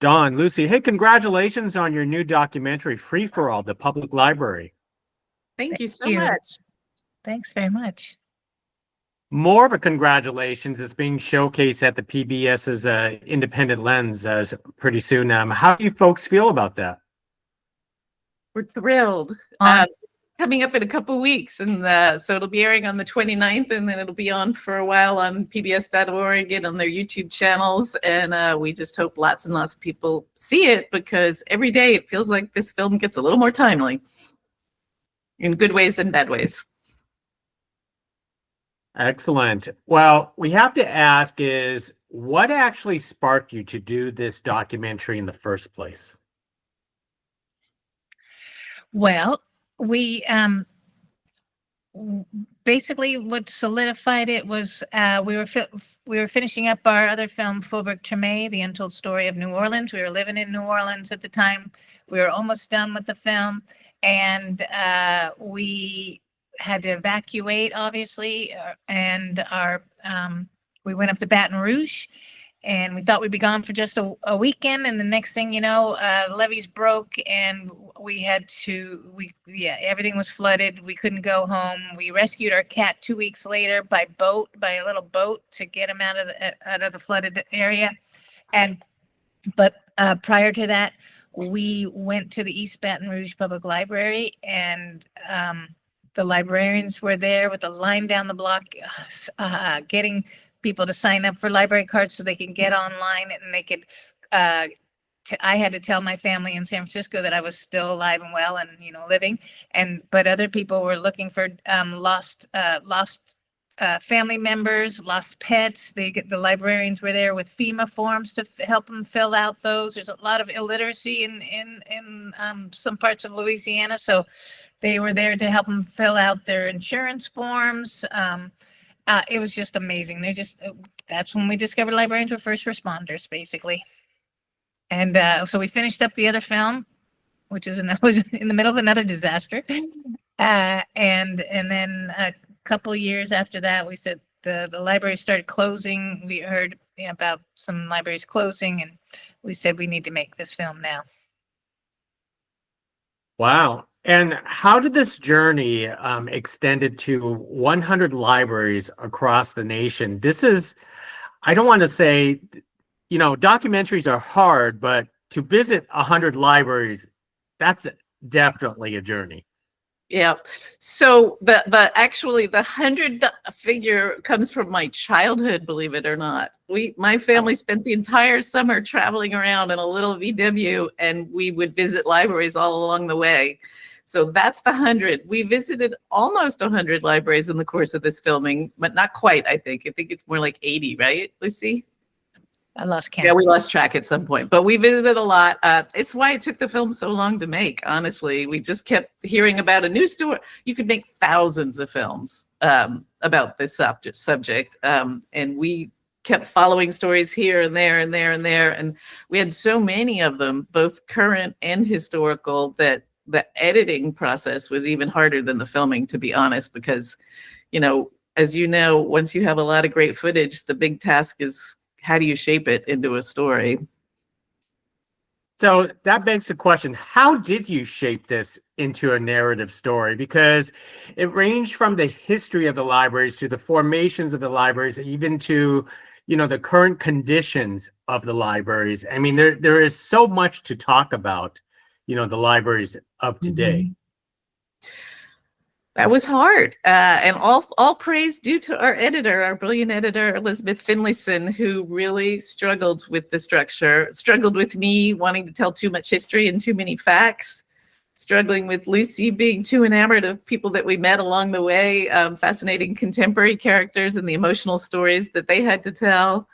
Don, Lucy, hey, congratulations on your new documentary, Free for All, the Public Library. Thank Thank you so you. much. Thanks very much. More of a congratulations is being showcased at the PBS's Independent Lens pretty soon. How do you folks feel about that? We're thrilled. On Coming up in a couple weeks, and so it'll be airing on the 29th, and then it'll be on for a while on pbs.org and on their YouTube channels. And we just hope lots and lots of people see it, because every day it feels like this film gets a little more timely in good ways and bad ways. Excellent. Well, we have to ask is what actually sparked you to do this documentary in the first place? Well, we basically what solidified it was we were finishing up our other film, Faubourg Treme, The Untold Story of New Orleans. We were living in New Orleans at the time. We were almost done with the film, and we had to evacuate, obviously, and we went up to Baton Rouge. And we thought we'd be gone for just a weekend, and the next thing you know, the levees broke, and we had to. Everything was flooded. We couldn't go home. We rescued our cat 2 weeks later by a little boat, to get him out of the flooded area. But prior to that, we went to the East Baton Rouge Public Library, and the librarians were there with a line down the block, getting people to sign up for library cards so they can get online, and they could I had to tell my family in San Francisco that I was still alive and well and living, but other people were looking for lost family members, lost pets. The librarians were there with FEMA forms to help them fill out those. There's a lot of illiteracy in some parts of Louisiana, so they were there to help them fill out their insurance forms. It was just amazing. That's when we discovered librarians were first responders, basically. And so we finished up the other film, which was in the middle of another disaster. And then a couple years after that, we said the library started closing. We heard about some libraries closing, and we said we need to make this film now. Wow. And how did this journey extended to 100 libraries across the nation? I don't want to say, documentaries are hard, but to visit 100 libraries, that's definitely a journey. Yeah. So the 100 figure comes from my childhood, believe it or not. My family spent the entire summer traveling around in a little VW, and we would visit libraries all along the way. So that's the 100. We visited almost 100 libraries in the course of this filming, but not quite, I think. I think it's more like 80, right, Lucy? I lost count. Yeah, we lost track at some point, but we visited a lot. It's why it took the film so long to make, honestly. We just kept hearing about a new story. You could make thousands of films about this subject, and we kept following stories here and there and there and there, and we had so many of them, both current and historical, that the editing process was even harder than the filming, to be honest, because, as you know, once you have a lot of great footage, the big task is how do you shape it into a story? So that begs the question, how did you shape this into a narrative story? Because it ranged from the history of the libraries to the formations of the libraries, even to, the current conditions of the libraries. I mean, there is so much to talk about, the libraries of today. Mm-hmm. That was hard, and all praise due to our editor, our brilliant editor, Elizabeth Finlayson, who really struggled with the structure, struggled with me wanting to tell too much history and too many facts, struggling with Lucy being too enamored of people that we met along the way, fascinating contemporary characters and the emotional stories that they had to tell.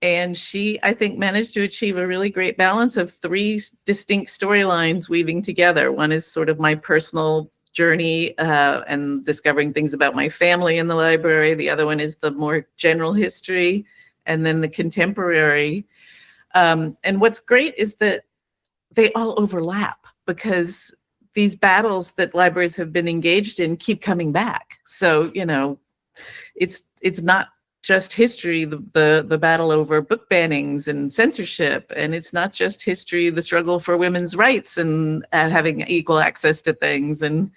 And she, I think, managed to achieve a really great balance of 3 distinct storylines weaving together. One is sort of my personal journey and discovering things about my family in the library. The other one is the more general history, and then the contemporary. And what's great is that they all overlap, because these battles that libraries have been engaged in keep coming back. So, it's not just history, the battle over book bannings and censorship, and it's not just history, the struggle for women's rights and having equal access to things, and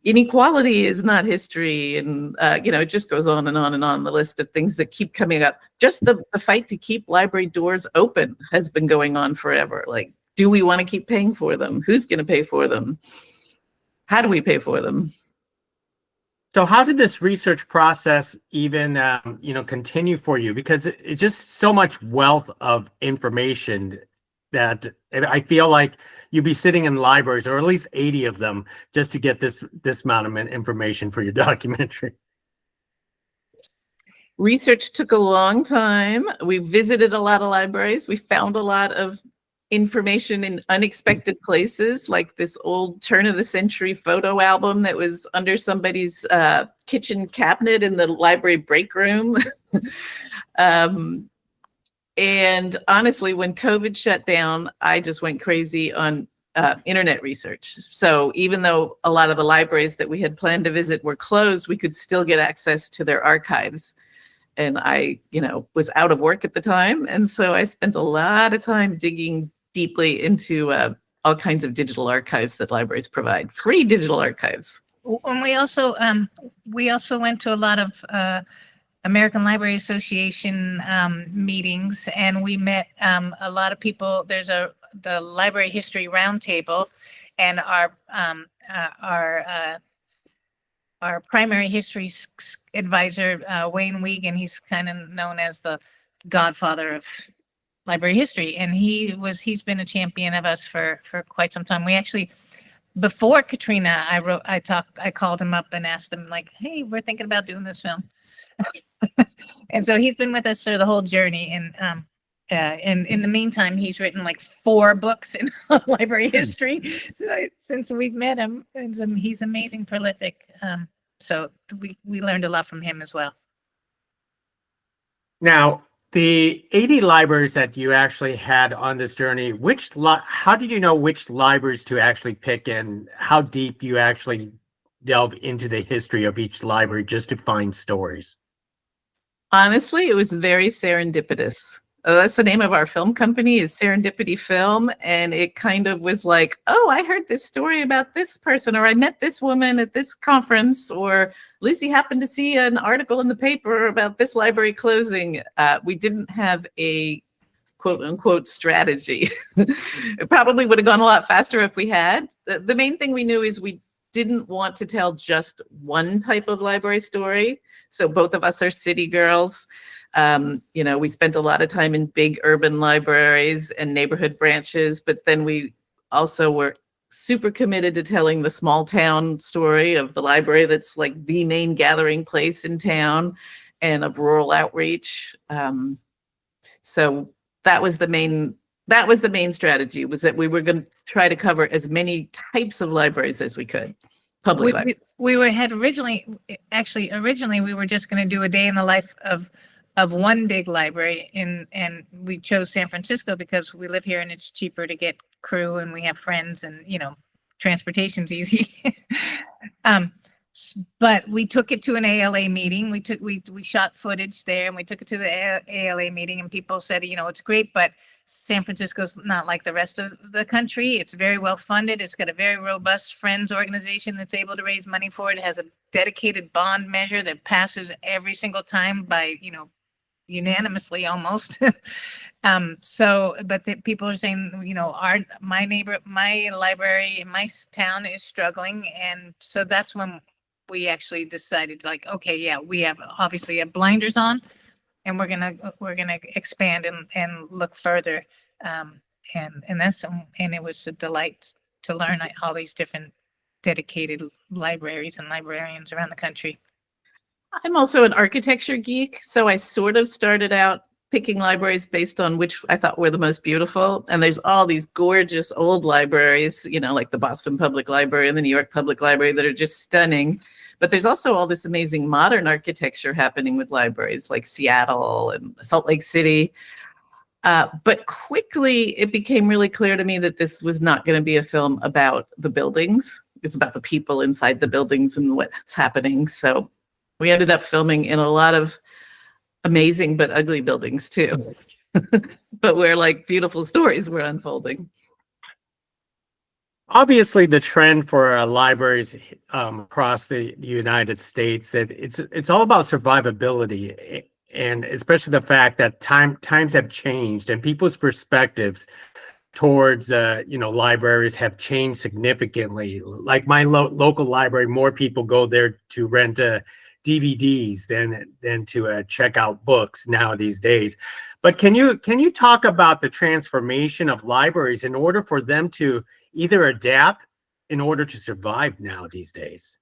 inequality is not history, and it just goes on and on and on. The list of things that keep coming up. Just the fight to keep library doors open has been going on forever. Like, do we want to keep paying for them? Who's going to pay for them? How do we pay for them? So how did this research process even, continue for you? Because it's just so much wealth of information that I feel like you'd be sitting in libraries, or at least 80 of them, just to get this amount of information for your documentary. Research took a long time. We visited a lot of libraries. We found a lot of information in unexpected places, like this old turn of the century photo album that was under somebody's kitchen cabinet in the library break room. And honestly, when COVID shut down, I just went crazy on internet research. So even though a lot of the libraries that we had planned to visit were closed, we could still get access to their archives. And I, was out of work at the time. And so I spent a lot of time digging deeply into all kinds of digital archives that libraries provide, free digital archives. And we also went to a lot of American Library Association meetings, and we met a lot of people. There's the Library History Roundtable, and our primary history advisor, Wayne Wiegand, he's kind of known as the godfather of library history, and he's been a champion of us for quite some time. We actually, before Katrina, I called him up and asked him, like, hey, we're thinking about doing this film. And so he's been with us through the whole journey, and in the meantime, he's written like 4 books in library history since we've met him, and he's amazing, prolific. So we learned a lot from him as well. Now, the 80 libraries that you actually had on this journey, how did you know which libraries to actually pick, and how deep you actually delve into the history of each library just to find stories? Honestly, it was very serendipitous. That's the name of our film company, is Serendipity Film. And it kind of was like, oh, I heard this story about this person, or I met this woman at this conference, or Lucy happened to see an article in the paper about this library closing. We didn't have a quote unquote strategy. It probably would have gone a lot faster if we had. The main thing we knew is we didn't want to tell just one type of library story. So both of us are city girls. We spent a lot of time in big urban libraries and neighborhood branches, but then we also were super committed to telling the small town story of the library that's like the main gathering place in town, and of rural outreach. So that was the main strategy, was that we were going to try to cover as many types of libraries as we could. Public libraries. Originally we were just going to do a day in the life of one big library, and we chose San Francisco because we live here and it's cheaper to get crew, and we have friends, and transportation's easy. But we took it to an ALA meeting. We shot footage there, and we took it to the ALA meeting, and people said, it's great, but San Francisco's not like the rest of the country. It's very well funded. It's got a very robust Friends organization that's able to raise money for it. It has a dedicated bond measure that passes every single time by, unanimously almost. But people are saying, my library in my town is struggling. And so that's when we actually decided, like, okay, yeah, we have obviously blinders on, and we're gonna expand and look further. And it was a delight to learn all these different dedicated libraries and librarians around the country. I'm also an architecture geek, so I sort of started out picking libraries based on which I thought were the most beautiful. And there's all these gorgeous old libraries, like the Boston Public Library and the New York Public Library, that are just stunning. But there's also all this amazing modern architecture happening with libraries like Seattle and Salt Lake City. But quickly, it became really clear to me that this was not going to be a film about the buildings. It's about the people inside the buildings and what's happening. So we ended up filming in a lot of amazing but ugly buildings too, but where like beautiful stories were unfolding. Obviously, the trend for libraries across the United States, that it's all about survivability, and especially the fact that times have changed and people's perspectives towards libraries have changed significantly. Like my local library, more people go there to rent DVDs than to check out books now these days. But can you talk about the transformation of libraries in order for them to either adapt in order to survive now these days?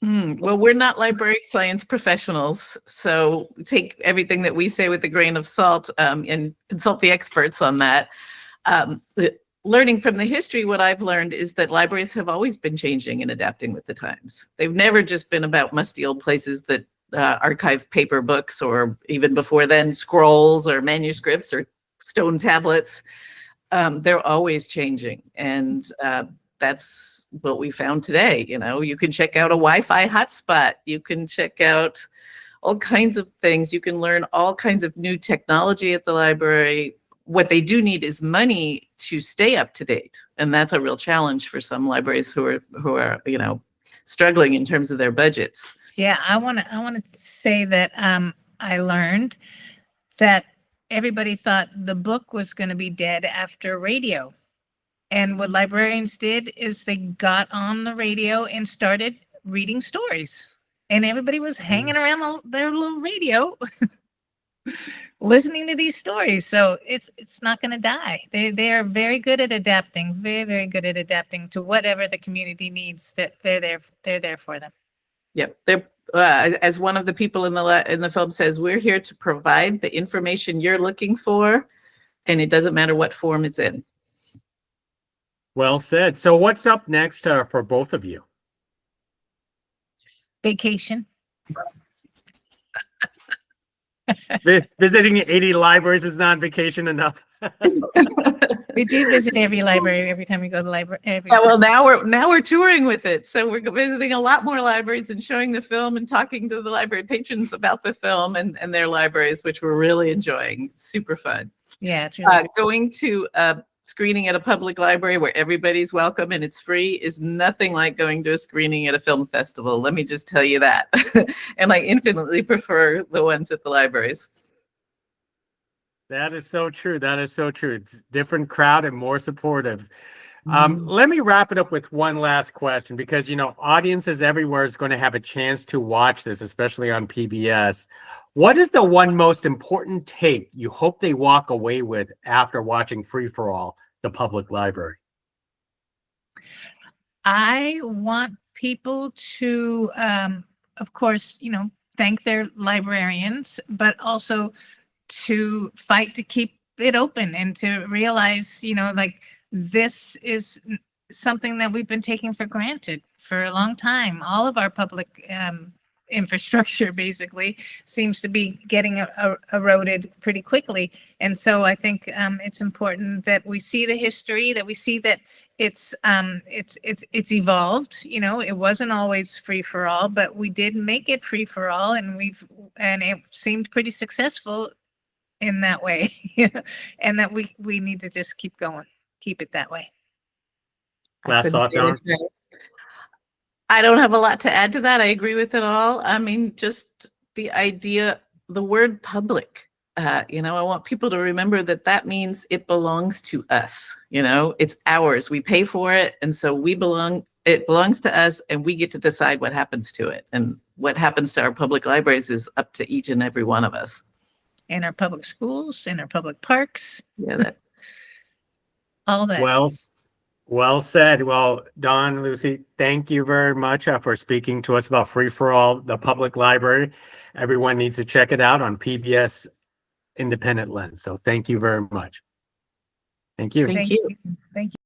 Well, we're not library science professionals, so take everything that we say with a grain of salt, and consult the experts on that. Learning from the history, what I've learned is that libraries have always been changing and adapting with the times. They've never just been about musty old places that archive paper books, or even before then, scrolls or manuscripts or stone tablets. They're always changing, and that's what we found today. You can check out a Wi-Fi hotspot. You can check out all kinds of things. You can learn all kinds of new technology at the library. What they do need is money to stay up to date, and that's a real challenge for some libraries who are struggling in terms of their budgets. Yeah, I want to say that I learned that everybody thought the book was going to be dead after radio. And what librarians did is they got on the radio and started reading stories. And everybody was hanging around their little radio listening to these stories. So it's not going to die. They are very good at adapting, very, very good at adapting to whatever the community needs. That they're there for them. Yep. They're as one of the people in the film says, we're here to provide the information you're looking for, and it doesn't matter what form it's in. Well said. So what's up next for both of you? Vacation. Visiting 80 libraries is not vacation enough. We do visit every library every time we go to the library. Yeah, well, now we're touring with it, so we're visiting a lot more libraries and showing the film and talking to the library patrons about the film and their libraries, which we're really enjoying. It's super fun. Yeah, it's really going to screening at a public library where everybody's welcome and it's free is nothing like going to a screening at a film festival. Let me just tell you that. And I infinitely prefer the ones at the libraries. That is so true. That is so true. It's a different crowd and more supportive. Let me wrap it up with one last question, because, audiences everywhere is going to have a chance to watch this, especially on PBS. What is the one most important take you hope they walk away with after watching Free for All, the public library? I want people to, of course, thank their librarians, but also to fight to keep it open and to realize, this is something that we've been taking for granted for a long time. All of our public infrastructure basically seems to be getting eroded pretty quickly. And so I think it's important that we see the history, that we see that it's evolved. It wasn't always free for all, but we did make it free for all, and it seemed pretty successful in that way. And that we need to just keep going, keep it that way. Last thought, Don? I don't have a lot to add to that. I agree with it all. I mean, just the idea, the word public, I want people to remember that means it belongs to us. It's ours. We pay for it. And so it belongs to us, and we get to decide what happens to it. And what happens to our public libraries is up to each and every one of us. In our public schools, in our public parks. Yeah, that's all that. Well said. Well, Don, Lucie, thank you very much for speaking to us about Free for All, the public library. Everyone needs to check it out on PBS Independent Lens. So thank you very much. Thank you. Thank you. Thank you.